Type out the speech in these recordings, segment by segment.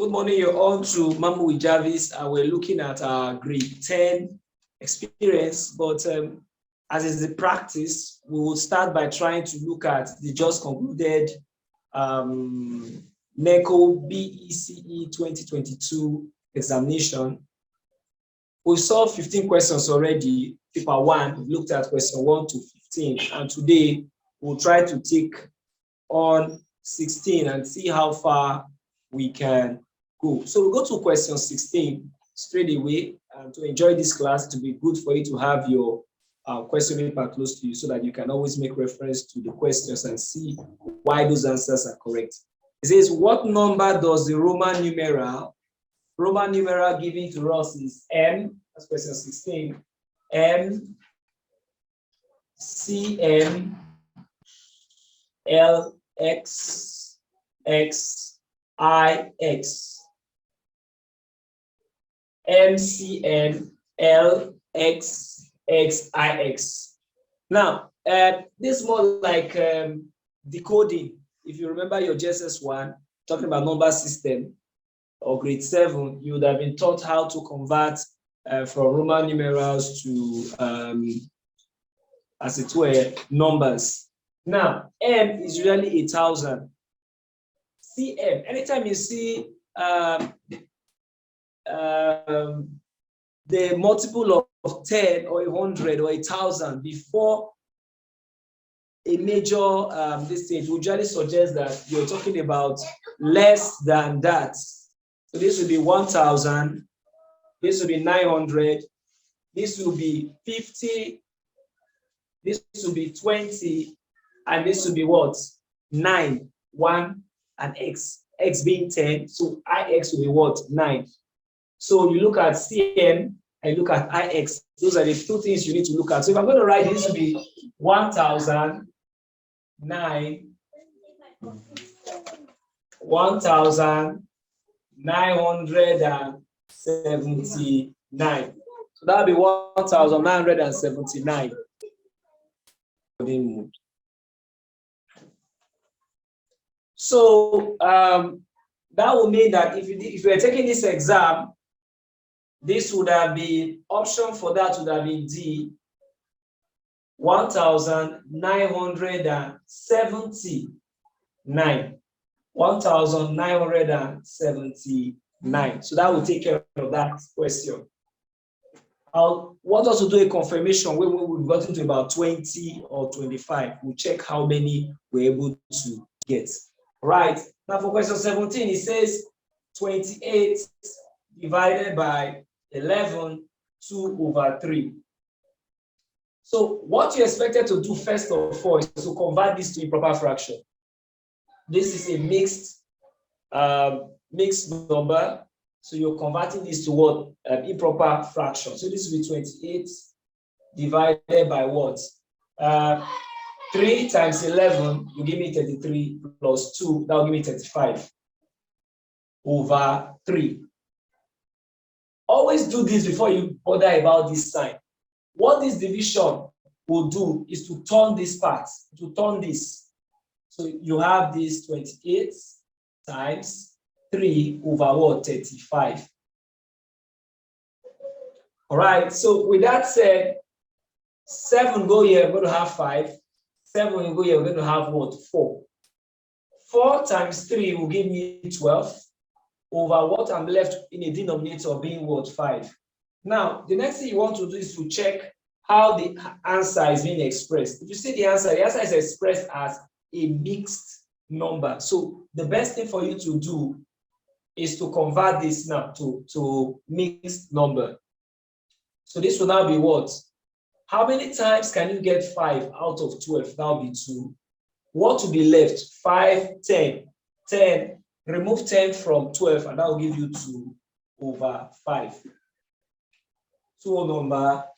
Good morning, you're on to Mambo with Jarvis. We're looking at our grade 10 experience, but as is the practice, we will start by trying to look at the just concluded NECO BECE 2022 examination. We saw 15 questions already. Paper 1, we looked at question 1 to 15, and today we'll try to take on 16 and see how far we can go. So we'll go to question 16 straight away. To enjoy this class, to be good for you to have your question paper close to you so that you can always make reference to the questions and see why those answers are correct. It says, what number does the Roman numeral given to us is M, that's question 16, M, CM, L, X, X, I, X. MCN L X X I X. Now, this is more like decoding. If you remember your JSS1, talking about number system or grade 7, you would have been taught how to convert from Roman numerals to, as it were, numbers. Now, M is usually 1,000. CM, anytime you see the multiple of 10 or 100 or 1,000 before a major this stage, we usually suggest that you're talking about less than that. So this will be 1,000, this will be 900, this will be 50, this will be 20, and this will be what? 9, 1, and X. X being 10, so IX will be what? 9. So you look at CM and you look at IX. Those are the two things you need to look at. So if I'm going to write this to be 1,979. So that will be 1,979. So that will mean that if you are taking this exam, this would have been, option for that would have been D, 1,979. 1,979. So that will take care of that question. I want us to do a confirmation when we've gotten to about 20 or 25. We'll check how many we're able to get. Right. Now for question 17, it says 28 divided by 11, 2/3. So what you expected to do first of all is to convert this to improper fraction. This is a mixed number. So you're converting this to what? Improper fraction. So this will be 28 divided by what? 3 times 11, you give me 33 plus 2, that will give me 35/3. Always do this before you bother about this sign. What this division will do is to turn this part, to turn this. So you have this 28 times 3/35. All right, so with that said, 7 go here, we're going to have 5. 7 will go here, we're going to have what? 4. 4 times 3 will give me 12 over what I'm left in a denominator being what? 5. Now, the next thing you want to do is to check how the answer is being expressed. If you see the answer is expressed as a mixed number. So the best thing for you to do is to convert this now to mixed number. So this will now be what? How many times can you get 5 out of 12? That will be 2. What will be left? 5, 10. 10. Remove 10 from 12, and that will give you 2/5. 2 number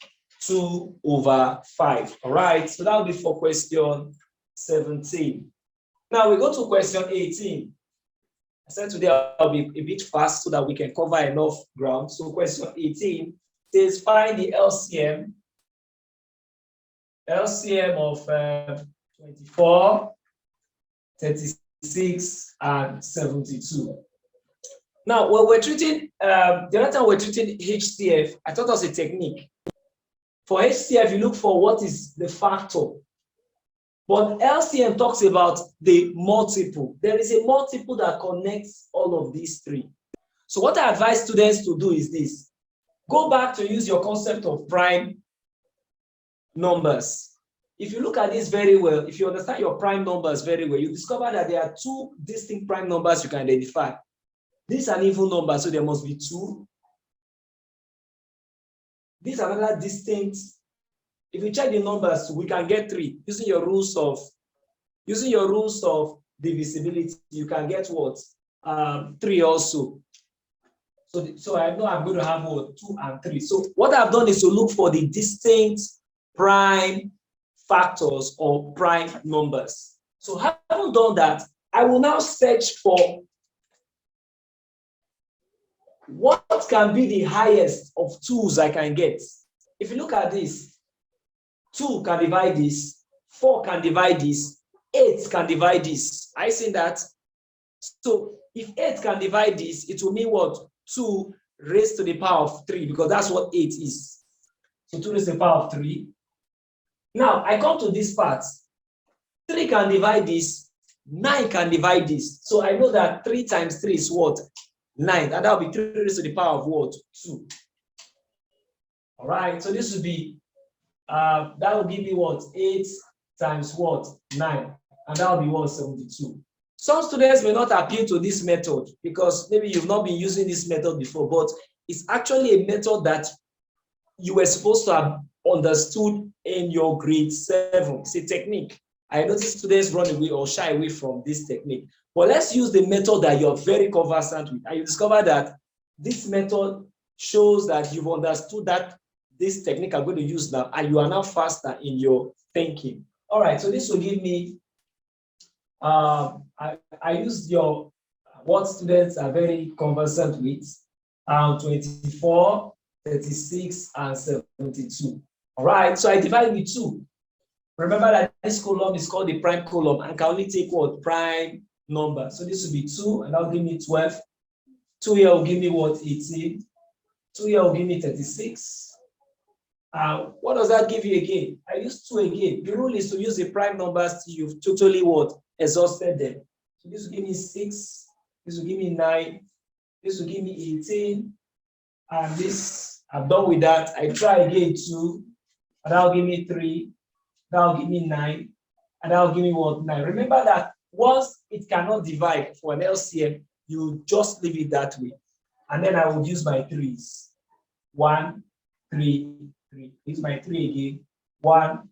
2/5. All right. So that will be for question 17. Now we go to question 18. I said today I'll be a bit fast so that we can cover enough ground. So question 18 says find the LCM of 24, 36, and 72. Now, when we're treating, the other time we're treating HCF, I thought it was a technique. For HCF, you look for what is the factor. But LCM talks about the multiple. There is a multiple that connects all of these three. So what I advise students to do is this. Go back to use your concept of prime numbers. If you look at this very well, if you understand your prime numbers very well, you discover that there are two distinct prime numbers you can identify. This is an even number, so there must be two. This is another distinct. If you check the numbers, we can get three. Using your rules of divisibility, you can get what? 3 also. So I know I'm going to have what? 2 and 3. So what I've done is to look for the distinct prime factors or prime numbers. So having done that, I will now search for what can be the highest of 2s I can get. If you look at this, 2 can divide this, 4 can divide this, 8 can divide this. I see that. So if 8 can divide this, it will mean what? 2 raised to the power of 3, because that's what 8 is. So 2 raised to the power of 3. Now I come to this part. 3 can divide this, 9 can divide this. So I know that 3 times 3 is what? 9. And that will be 3 raised to the power of what? 2. All right. So this would be, that will give me what? 8 times what? 9. And that will be what? 72. Some students may not appeal to this method because maybe you've not been using this method before, but it's actually a method that you were supposed to have understood in your grade 7. It's a technique. I notice students run away or shy away from this technique. But let's use the method that you're very conversant with. And you discover that this method shows that you've understood that this technique I'm going to use now, and you are now faster in your thinking. All right, so this will give me, I used your, what students are very conversant with, 24, 36, and 72. All right, so I divide with 2. Remember that this column is called the prime column and can only take what? Prime number. So this will be 2, and that will give me 12. 2 here will give me what? 18. 2 here will give me 36. What does that give you again? I use 2 again. The rule is to use the prime numbers till you've totally what? Exhausted them. So this will give me 6. This will give me 9. This will give me 18. And this, I'm done with that. I try again 2. And that will give me 3. That will give me 9. And that will give me what? 9. Remember that once it cannot divide for an LCM, you just leave it that way. And then I will use my 3s. 1, 3, 3. Use my 3 again. 1,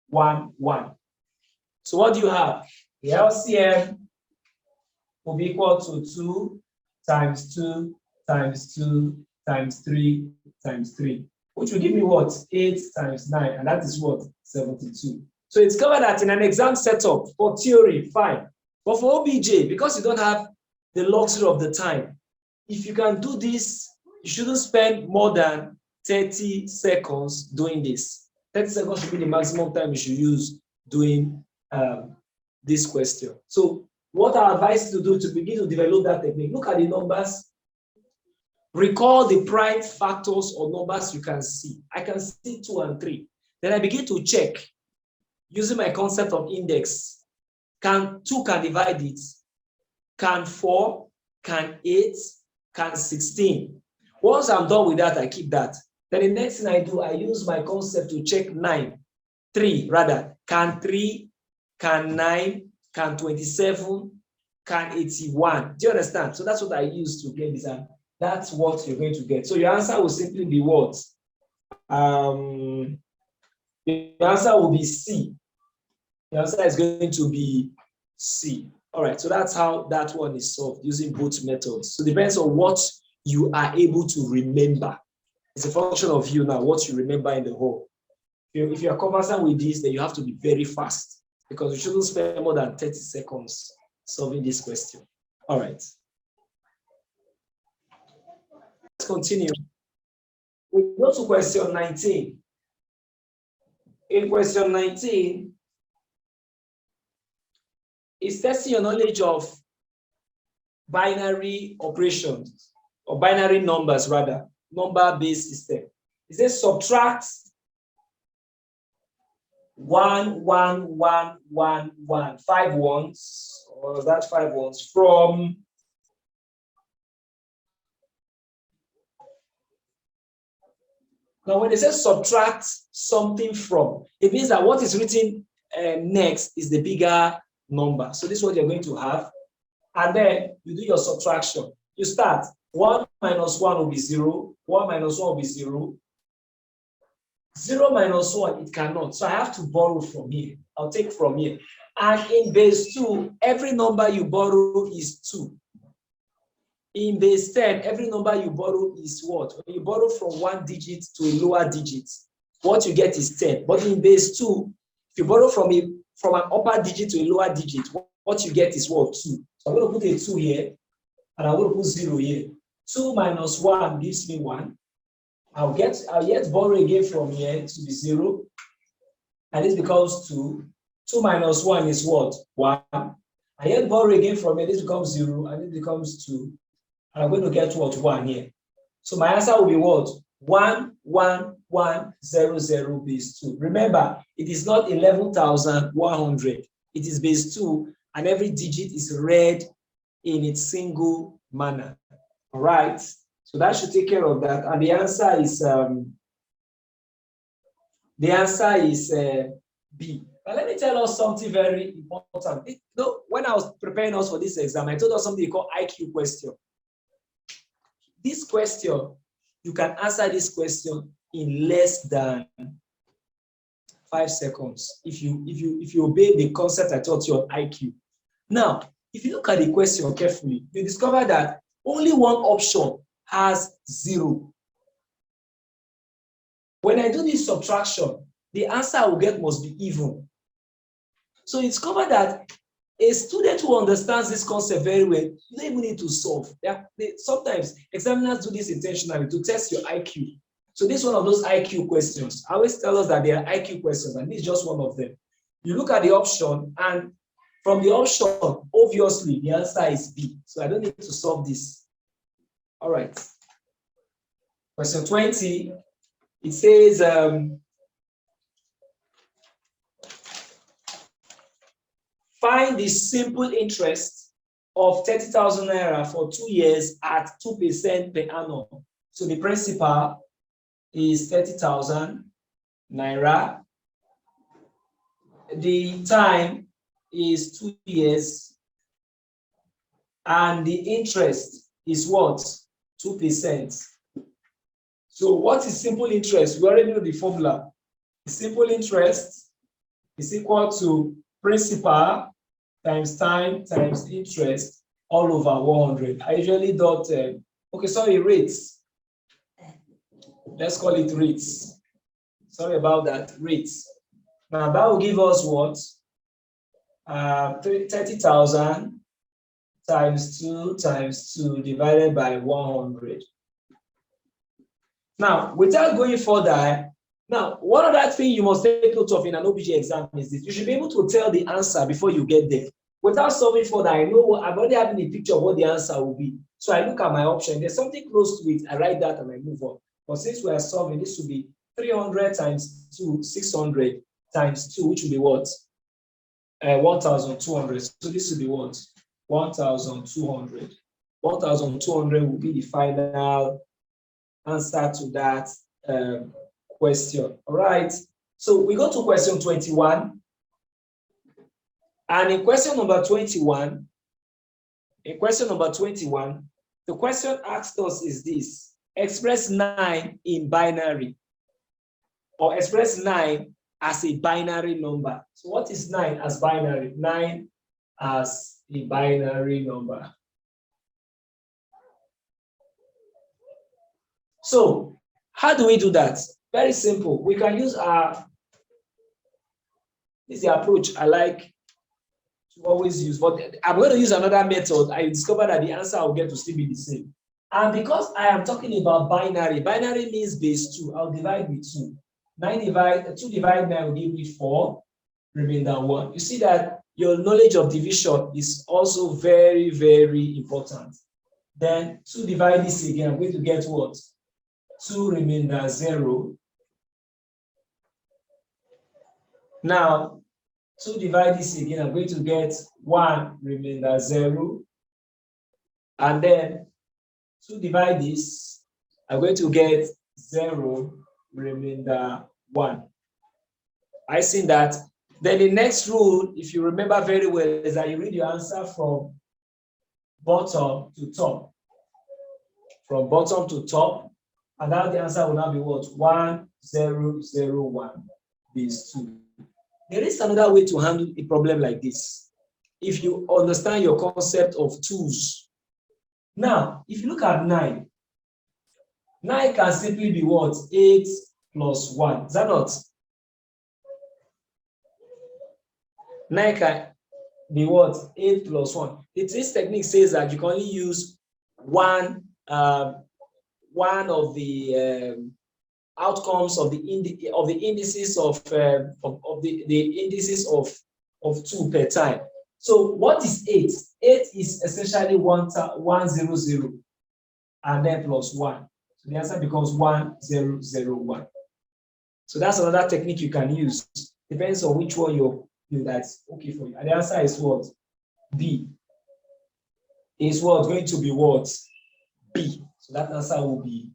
1, 1. So what do you have? The LCM will be equal to 2 times 2 times 2 times 3 times 3, which will give me what? 8 times 9, and that is what? 72. So it's covered that in an exam setup for theory, fine. But for OBJ, because you don't have the luxury of the time, if you can do this, you shouldn't spend more than 30 seconds doing this. 30 seconds should be the maximum time you should use doing this question. So what I advise you to do to begin to develop that technique, look at the numbers, recall the prime factors or numbers you can see. I can see 2 and 3. Then I begin to check using my concept of index. Can 2 can divide it? Can 4? Can 8? Can 16? Once I'm done with that, I keep that. Then the next thing I do, I use my concept to check 3 rather. Can 3? Can 9? Can 27? Can 81? Do you understand? So that's what I use to get this. And that's what you're going to get. So your answer will simply be what? Your answer will be C. Your answer is going to be C. All right, so that's how that one is solved using both methods. So it depends on what you are able to remember. It's a function of you now, what you remember in the whole. If you are conversant with this, then you have to be very fast because you shouldn't spend more than 30 seconds solving this question. All right. Let's continue. We go to question 19. In question 19, it's testing your knowledge of binary operations, or binary numbers rather, number-based system. It says subtract 1, 1, 1, 1, 1, 5 ones, or that 5 ones from now. When they say subtract something from, it means that what is written next is the bigger number. So this is what you're going to have. And then you do your subtraction. You start 1 minus 1 will be 0, 1 minus 1 will be 0. 0 minus 1, it cannot. So I have to borrow from here. I'll take from here. And in base 2, every number you borrow is 2. In base 10, every number you borrow is what? When you borrow from 1 digit to a lower digit, what you get is 10. But in base 2, if you borrow from an upper digit to a lower digit, what you get is what? 2. So I'm going to put a 2 here, and I'm going to put 0 here. 2 minus 1 gives me 1. I'll yet borrow again from here to be 0. And this becomes 2. 2 minus 1 is what? 1. I yet borrow again from here. This becomes 0, and it becomes 2. And I'm going to get what? 1 here. So my answer will be what? 1, 1, 1, 0, 0, base 2. Remember, it is not 11,100. It is base 2, and every digit is read in its single manner. All right. So that should take care of that. And the answer is B. But let me tell us something very important. When I was preparing us for this exam, I told us something called IQ question. This question, you can answer this question in less than 5 seconds if you obey the concept I taught you on IQ. Now, if you look at the question carefully, you discover that only one option has 0. When I do this subtraction, the answer I will get must be even. So you discover that a student who understands this concept very well, you don't even need to solve. Sometimes examiners do this intentionally to test your IQ. So this is one of those IQ questions. I always tell us that they are IQ questions, and this is just one of them. You look at the option, and from the option, obviously, the answer is B. So I don't need to solve this. All right. Question 20, it says, find the simple interest of 30,000 naira for 2 years at 2% per annum. So the principal is 30,000 naira. The time is 2 years. And the interest is what? 2%. So what is simple interest? We already know the formula. The simple interest is equal to principal times time times interest all over 100. I usually rates. Let's call it rates. Sorry about that, rates. Now that will give us what? 30,000 times 2 divided by 100. Now, without going further, now, one other thing you must take note of in an OBJ exam is this. You should be able to tell the answer before you get there. Without solving further, I know I'm already having a picture of what the answer will be. So I look at my option. There's something close to it. I write that and I move on. But since we are solving, this will be 300 times 2, 600 times 2, which will be what? 1,200. So this will be what? 1,200. 1,200 will be the final answer to that question. All right. So we go to question 21. And in question number 21, the question asked us is this: express 9 in binary, or express 9 as a binary number. So what is 9 as binary? 9 as a binary number. So how do we do that? Very simple. We can use this is the approach I like to always use, but I'm going to use another method. I discovered that the answer I'll get to still be the same. And because I am talking about binary means base 2. I'll divide with 2. 2 divided 9 will give me 4, remainder 1. You see that your knowledge of division is also very, very important. Then 2 divide this again, I'm going to get what? 2 remainder 0. Now, 2 divide this again, I'm going to get 1 remainder 0. And then 2 divide this, I'm going to get 0 remainder 1. I see that. Then the next rule, if you remember very well, is that you read your answer from bottom to top. From bottom to top, and now the answer will now be what? 1, 0, 0, 1, base 2. There is another way to handle a problem like this. If you understand your concept of twos. Now, if you look at 9, 9 can simply be what? 8 plus 1. Is that not? 9 can be what? 8 plus 1. The twist technique says that you can only use one of the outcomes of the indices of the indices of 2 per time. So what is 8? 8 is essentially 1, 0, 0, and then plus 1. So the answer becomes 1, 0, 0, 1. So that's another technique you can use. Depends on which one that's okay for you. And the answer is what? B. Is what going to be what? B. So that answer will be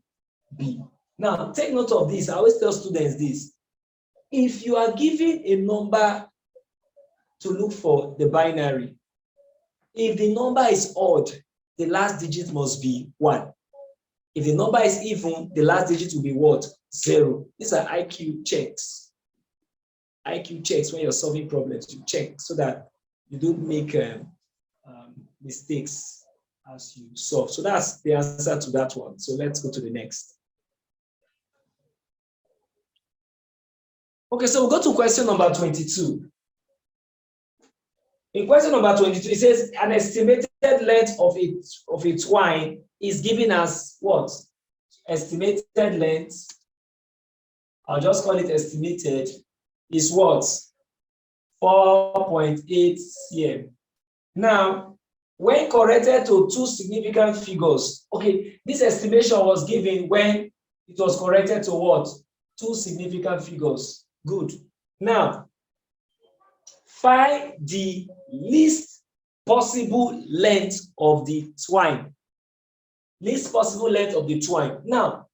B. Now, take note of this. I always tell students this. If you are given a number to look for the binary, if the number is odd, the last digit must be 1. If the number is even, the last digit will be what? 0. These are IQ checks. IQ checks when you're solving problems. You check so that you don't make mistakes as you solve. So that's the answer to that one. So let's go to the next. Okay, so we'll go to question number 22. In question number 22, it says an estimated length of a twine is given as what? Estimated length, I'll just call it estimated, is what? 4.8 cm. Now, when corrected to 2 significant figures, okay, this estimation was given when it was corrected to what? 2 significant figures. Good. Now, find the least possible length of the twine. Least possible length of the twine. Now,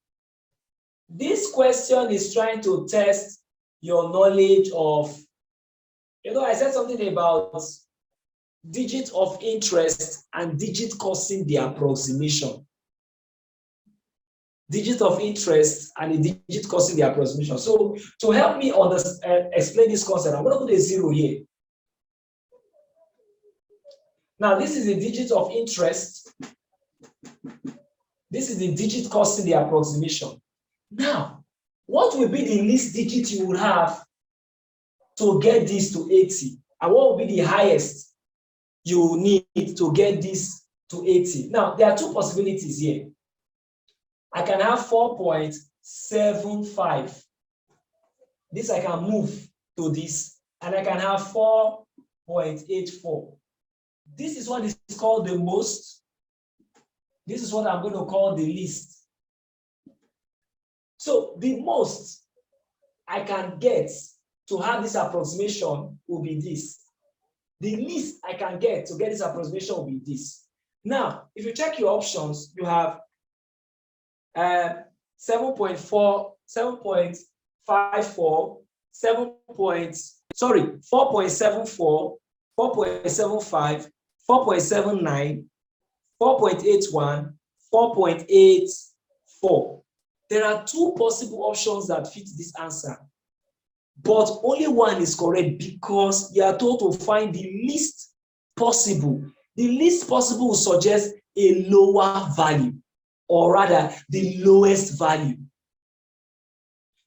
this question is trying to test your knowledge of, I said something about digit of interest and digit causing the approximation. Digit of interest and a digit causing the approximation. So to help me explain this concept, I'm going to put a 0 here. Now this is the digit of interest. This is the digit causing the approximation. Now, what will be the least digit you would have to get this to 80? And what will be the highest you need to get this to 80? Now, there are 2 possibilities here. I can have 4.75. This I can move to this, and I can have 4.84. This is what is called the most. This is what I'm going to call the least. So the most I can get to have this approximation will be this. The least I can get to get this approximation will be this. Now, if you check your options, you have 7.4, 7.54, 4.74, 4.75, 4.79, 4.81, 4.84. There are 2 possible options that fit this answer, but only one is correct because you are told to find the least possible. The least possible will suggest a lower value, or rather the lowest value.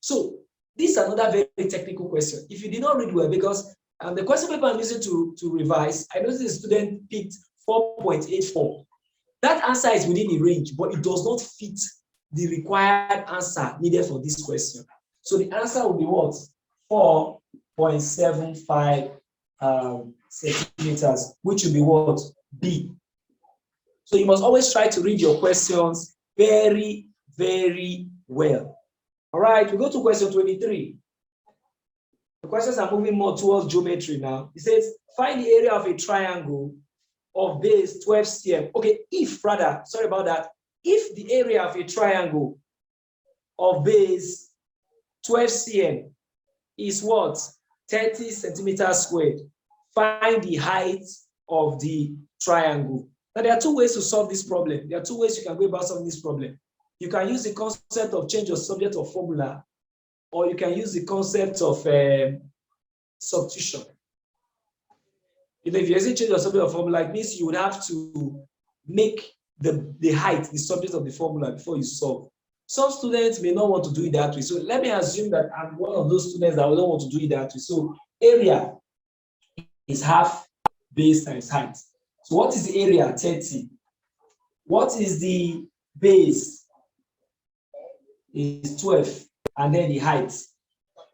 So this is another very technical question. If you did not read well, because the question paper I'm using to revise, I noticed the student picked 4.84. That answer is within the range, but it does not fit the required answer needed for this question. So the answer will be what? 4.75 centimeters, which will be what? B. So you must always try to read your questions very, very well. All right, we go to question 23. The questions are moving more towards geometry now. It says, find the area of a triangle of base 12 cm. Okay, if the area of a triangle of base 12 cm is what? 30 centimeters squared. Find the height of the triangle. Now, there are two ways to solve this problem. There are two ways you can go about solving this problem. You can use the concept of change of subject or formula, or you can use the concept of substitution. If you're using change of subject or formula, it means you would have to make the height the subject of the formula before you solve. Some students may not want to do it that way. So let me assume that I'm one of those students that don't want to do it that way. So area is half base times height. So what is the area? 30. What is the base? Is 12. And then the height.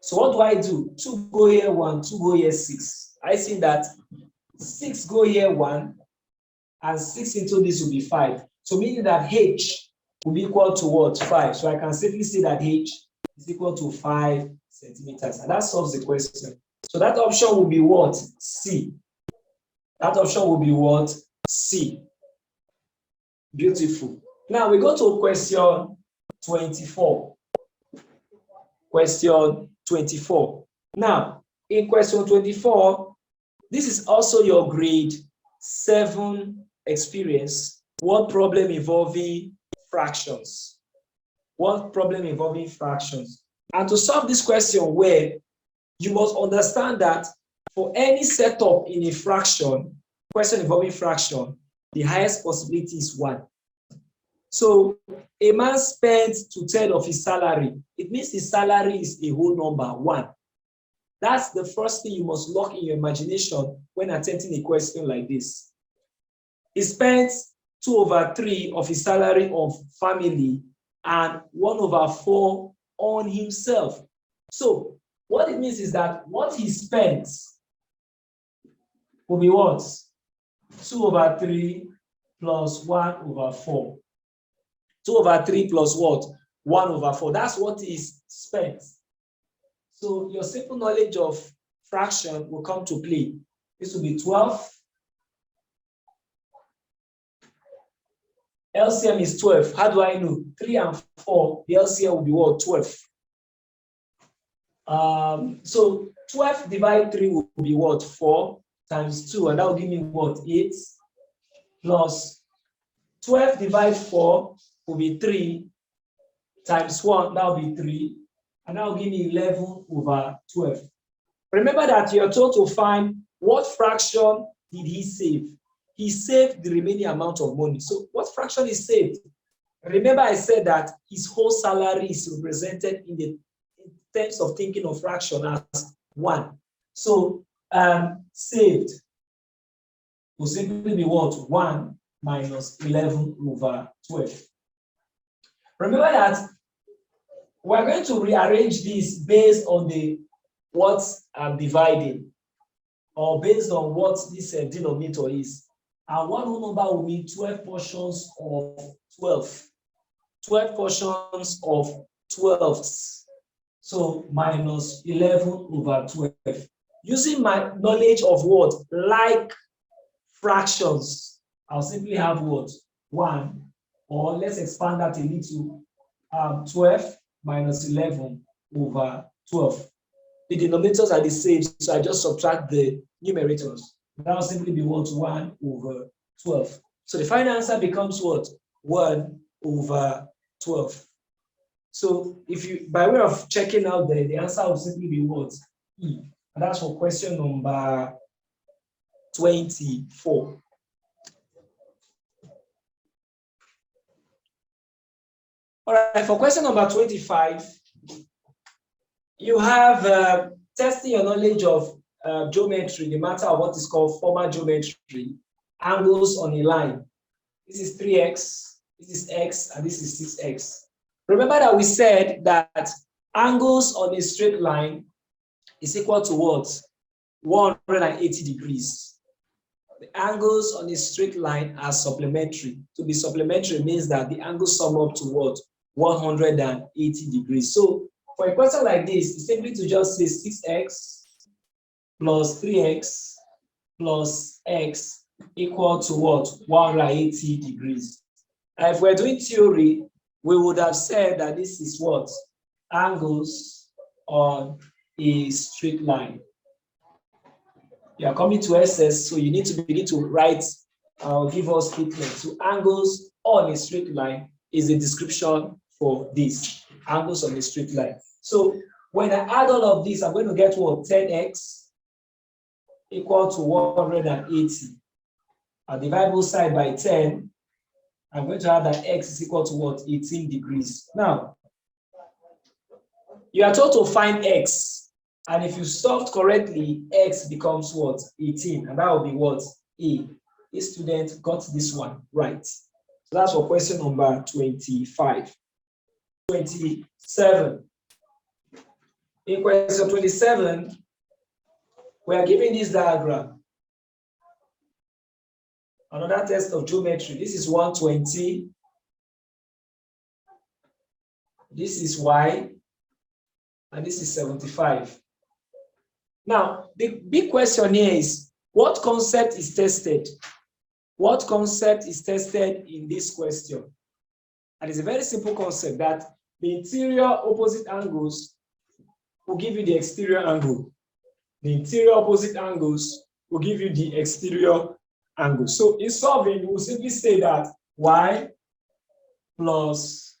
So what do I do? 2 go here 1, 2 go here 6. I see that 6 go here 1, and 6 into this will be 5. So meaning that H will be equal to what? 5. So I can safely say that H is equal to 5 centimeters. And that solves the question. So that option will be what? C. That option will be what? C. Beautiful. Now we go to question 24. Question 24. Now, in question 24, this is also your grade 7 experience. What problem involving fractions? What problem involving fractions? And to solve this question well, you must understand that for any setup in a fraction, question involving fraction, the highest possibility is 1. So a man spends 2/3 of his salary. It means his salary is a whole number, 1. That's the first thing you must lock in your imagination when attempting a question like this. He spends 2/3 of his salary on family and 1/4 on himself. So what it means is that what he spends will be what? 2/3 plus 1/4. 2/3 plus what? 1/4. That's what is spent. So your simple knowledge of fraction will come to play. This will be 12. LCM is 12. How do I know? 3 and 4. The LCM will be what? 12. So 12 divided 3 will be what? 4 times 2. And that will give me what? 8 plus 12 divided 4 will be 3 times 1. That will be 3. And that will give me 11/12. Remember that you're told to find what fraction did he save. He saved the remaining amount of money. So what fraction is saved? Remember I said that his whole salary is represented in terms of thinking of fraction as 1. So saved will simply be what? 1 minus 11/12. Remember that we're going to rearrange this based on what I'm dividing, or based on what this denominator is. And one whole number will be 12 portions of 12. 12 portions of 12ths. So minus 11/12. Using my knowledge of what? Like fractions, I'll simply have what? 1, or let's expand that a little. 12 minus 11/12. The denominators are the same, so I just subtract the numerators. That will simply be what? 1/12. So the final answer becomes what? 1/12. So if you, by way of checking out the answer will simply be what? E. And that's for question number 24. All right, for question number 25, you have testing your knowledge of geometry, the matter of what is called formal geometry, angles on a line. This is 3x, this is x, and this is 6x. Remember that we said that angles on a straight line is equal to what? 180 degrees. The angles on a straight line are supplementary. To be supplementary means that the angles sum up to what? 180 degrees. So for a question like this, it's simply to just say 6x plus 3x plus x equal to what? 180 degrees. And if we're doing theory, we would have said that this is what? Angles on a straight line. You are coming to SS, so you need to begin to write, give us statements. So angles on a straight line is a description for this, angles on a straight line. So when I add all of this, I'm going to get what? 10x equal to 180. I'll divide both sides by 10. I'm going to have that x is equal to what? 18 degrees. Now, you are told to find x. And if you solved correctly, x becomes what? 18. And that will be what? A. This student got this one right. So that's for question number 25. 27. In question 27, we are given this diagram. Another test of geometry. This is 120. This is y. And this is 75. Now, the big question here is, what concept is tested? What concept is tested in this question? And it's a very simple concept that the interior opposite angles will give you the exterior angle. The interior opposite angles will give you the exterior angle. So in solving, we'll simply say that y plus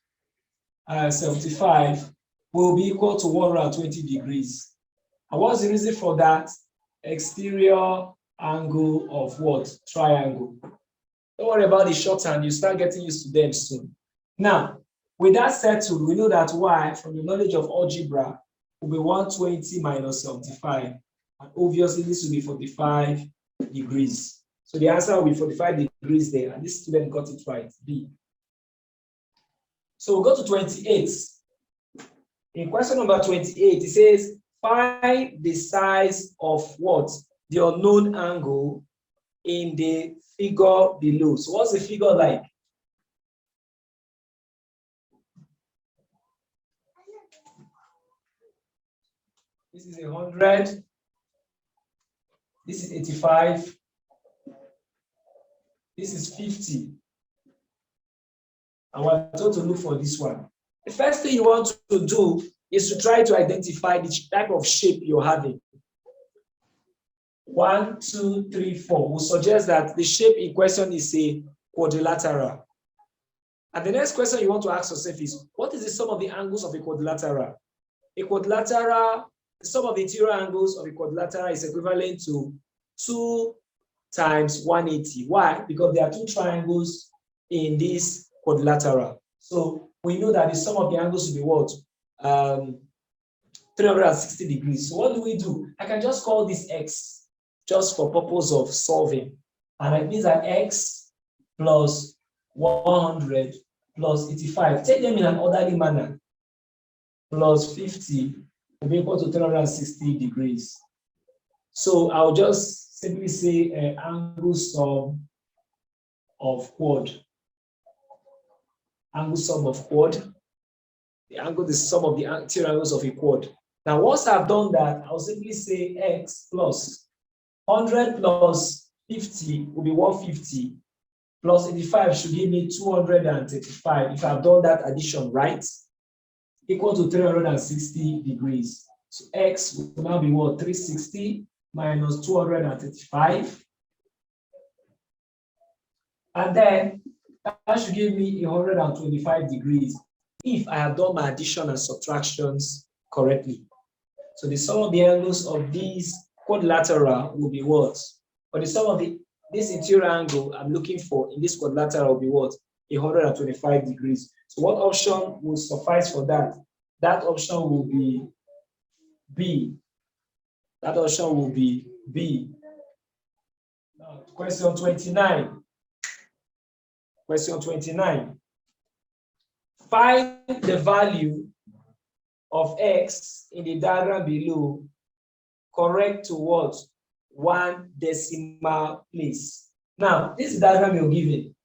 75 will be equal to 120 degrees. And what's the reason for that? Exterior angle of what? Triangle. Don't worry about the shorthand, you start getting used to them soon. Now, with that settled, we know that y, from the knowledge of algebra, will be 120 minus 75. And obviously, this will be 45 degrees. So the answer will be 45 degrees there. And this student got it right, B. So we'll go to 28. In question number 28, it says, find the size of what? The unknown angle in the figure below. So what's the figure like? This is 100. This is 85. This is 50. And we're told to look for this one. The first thing you want to do is to try to identify the type of shape you're having. 1, 2, 3, 4 will suggest that the shape in question is a quadrilateral. And the next question you want to ask yourself is, what is the sum of the angles of a quadrilateral? A quadrilateral, the sum of the interior angles of a quadrilateral is equivalent to 2 times 180. Why? Because there are two triangles in this quadrilateral. So we know that the sum of the angles will be what? 360 degrees. So what do? I can just call this x just for purpose of solving. And it means that x plus 100 plus 85. Take them in an orderly manner. Plus 50 will be equal to 360 degrees. So I'll just simply say angle sum of quad. Angle sum of quad. The angle is the sum of the anterior angles of a quad. Now, once I've done that, I'll simply say x plus 100 plus 50 will be 150 plus 85 should give me 235. If I've done that addition right, equal to 360 degrees. So x will now be what? 360 minus 235. And then that should give me 125 degrees if I have done my addition and subtractions correctly. So the sum of the angles of these quadrilateral will be what? Or the sum of this interior angle I'm looking for in this quadrilateral will be what? 125 degrees. So what option will suffice for that? That option will be B. That option will be B. Now, question 29. Question 29. Find the value of x in the diagram below correct to what? one decimal place. Now, this is the diagram you're given.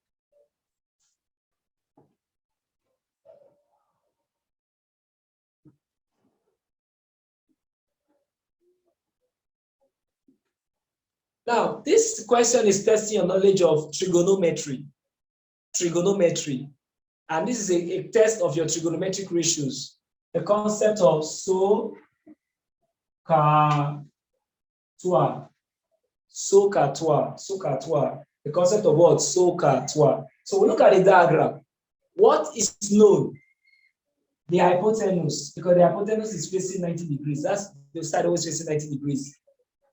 Now, this question is testing your knowledge of trigonometry. And this is a test of your trigonometric ratios. The concept of SOHCAHTOA. The concept of what? SOHCAHTOA. So we look at the diagram. What is known? The hypotenuse, because the hypotenuse is facing 90 degrees. That's the side always facing 90 degrees.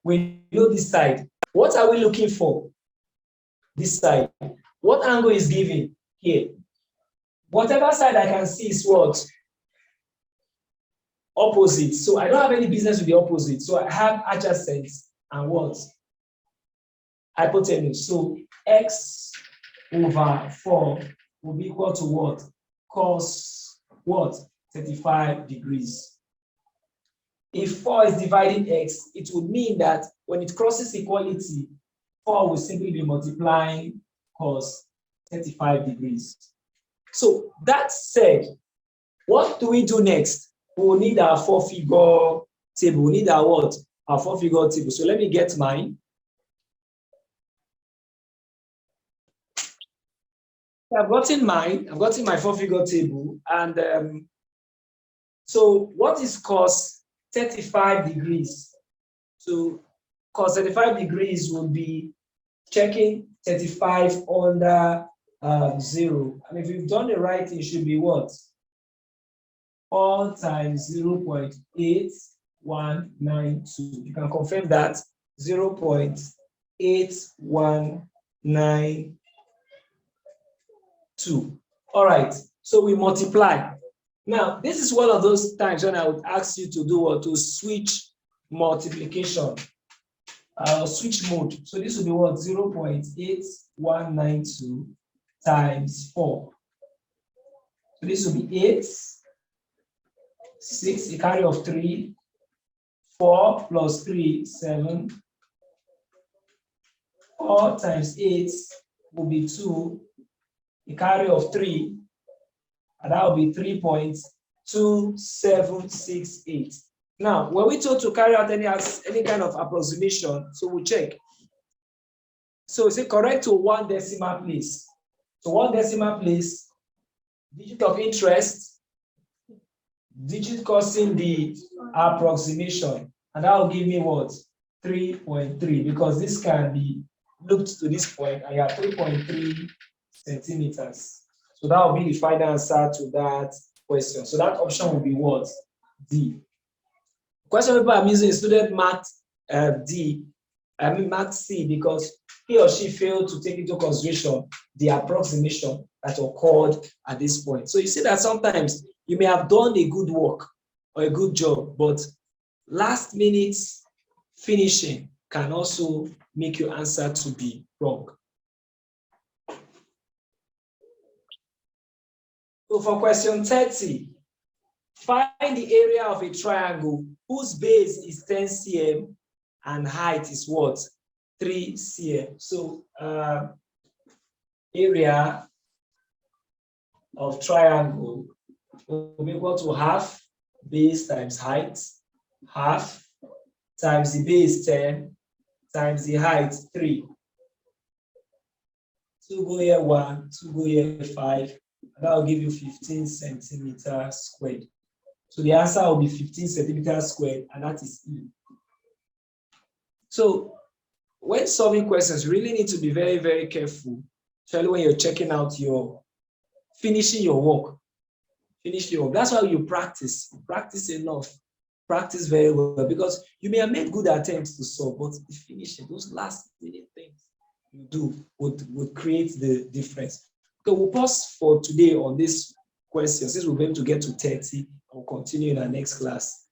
We know this side. What are we looking for? This side. What angle is given here? Whatever side I can see is what? Opposite. So I don't have any business with the opposite. So I have adjacent and what? Hypotenuse. So x over 4 will be equal to what? Cos what? 35 degrees. If 4 is dividing x, it would mean that when it crosses equality, 4 will simply be multiplying cos 35 degrees. So that said, what do we do next? We will need our 4-figure table. We need our what? Our 4-figure table. So let me get mine. I've gotten mine. I've gotten my 4-figure table. And so what is cos 35 degrees? So cos 35 degrees will be checking 35 under 0. And if you've done the right, it should be what? 4 times 0.8192. You can confirm that 0.8192. All right, so we multiply. Now, this is one of those times when I would ask you to do what? To switch multiplication, switch mode. So this will be what? 0.8192 times 4. So this will be 8, 6, a carry of 3, 4 plus 3, 7. 4 times 8 will be 2, a carry of 3, and that will be 3.2768. Now, when we told to carry out any kind of approximation, so we'll check. So is it correct to 1 decimal place? So 1 decimal place, digit of interest, digit causing the approximation, and that will give me what? 3.3, because this can be looked to this point, and you have 3.3 centimeters. So that will be the final answer to that question. So that option will be what? D. Question paper I'm using is student marked marked C, because he or she failed to take into consideration the approximation that occurred at this point. So you see that sometimes you may have done a good work or a good job, but last minute finishing can also make your answer to be wrong. So for question 30, find the area of a triangle whose base is 10 cm and height is what? 3 cm. So area of triangle will be equal to half base times height, half times the base 10 times the height 3. 2 go here 1, 2 go here 5. That will give you 15 centimeters squared. So the answer will be 15 centimeters squared, and that is E. So when solving questions, you really need to be very, very careful, especially when you're checking out finishing your work. Finish your work. That's why you practice. Practice enough. Practice very well, because you may have made good attempts to solve, but the finishing, those last minute things you do would create the difference. Okay, we'll pause for today on this question. Since we're going to get to 30, we'll continue in our next class.